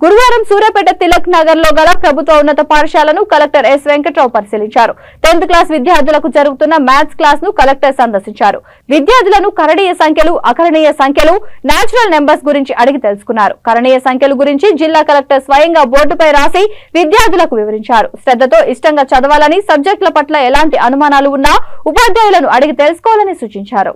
గురువారం సూర్యాపేట తిలక్ నగర్ లో గల ప్రభుత్వ ఉన్నత పాఠశాలను కలెక్టర్ ఎస్ వెంకట్రావు పరిశీలించారు. 10th క్లాస్ విద్యార్థులకు జరుగుతున్న మ్యాథ్స్ క్లాస్ ను కలెక్టర్ సందర్శించారు. విద్యార్థులను కరణీయ సంఖ్యలు, అకరణీయ సంఖ్యలు, నేచురల్ నెంబర్స్ గురించి అడిగి తెలుసుకున్నారు. కరణీయ సంఖ్యల గురించి జిల్లా కలెక్టర్ స్వయంగా బోర్డుపై రాసి విద్యార్థులకు వివరించారు. శ్రద్ధతో ఇష్టంగా చదవాలని, సబ్జెక్టుల పట్ల ఎలాంటి అనుమానాలు ఉన్నా ఉపాధ్యాయులను అడిగి తెలుసుకోవాలని సూచించారు.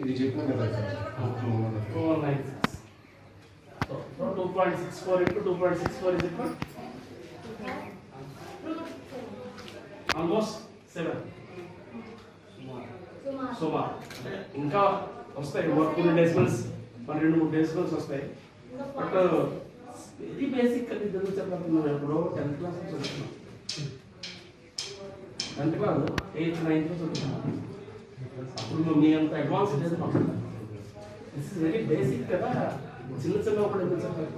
ఇది చెప్పిన కదా 2.64 into 2.64 is equal almost 7. సుమార్ ఇంకా వస్తాయి కొన్ని డెసిమల్స్, 2-3 డెసిమల్స్ వస్తాయి. బట్ వెరీ బేసిక్ అది ఎందుకు చెప్పాలి, ఎప్పుడో 10th క్లాస్ చదువుతున్నాం, 10th క్లాస్ 8th 9th చదువుతున్నాం. అప్పుడు మీ అంత అడ్వాన్స్ లేదు. దిస్ ఇస్ వెరీ బేసిక్ కదా, చిన్న చిన్న ఒకటి ఎందుకు చెప్పాలి.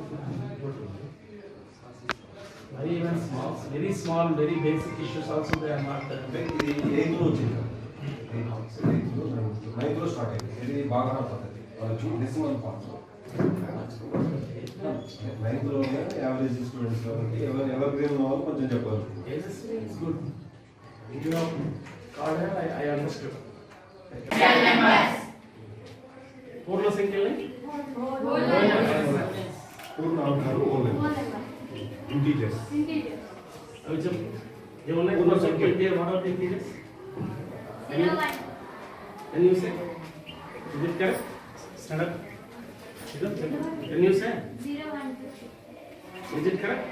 Very small very basic issues also they are not. Eighth లో వచ్చింది, 9th లో స్టార్ట్ అయింది. ఇది బాగా పద్ధతి వాళ్ళు డెసిమల్ ఫార్మ్స్ 9th లో యావరేజ్ స్టూడెంట్స్ కాబట్టి ఎవరి గ్రేడ్ ఉన్న వాళ్ళు కొంచెం చెప్పాలి. It's good. You know card I understood. పూర్ణ సంఖ్యల్ని పూర్ణ అంటారు, ఓన్లీ ఇంటీజర్స్ అవి చెప్పు. ఏమన్నా పూర్ణ సంఖ్య అంటే what are the integers? Can you say? Is it correct? Stand up. Can you say? 0 1 2. Is it correct?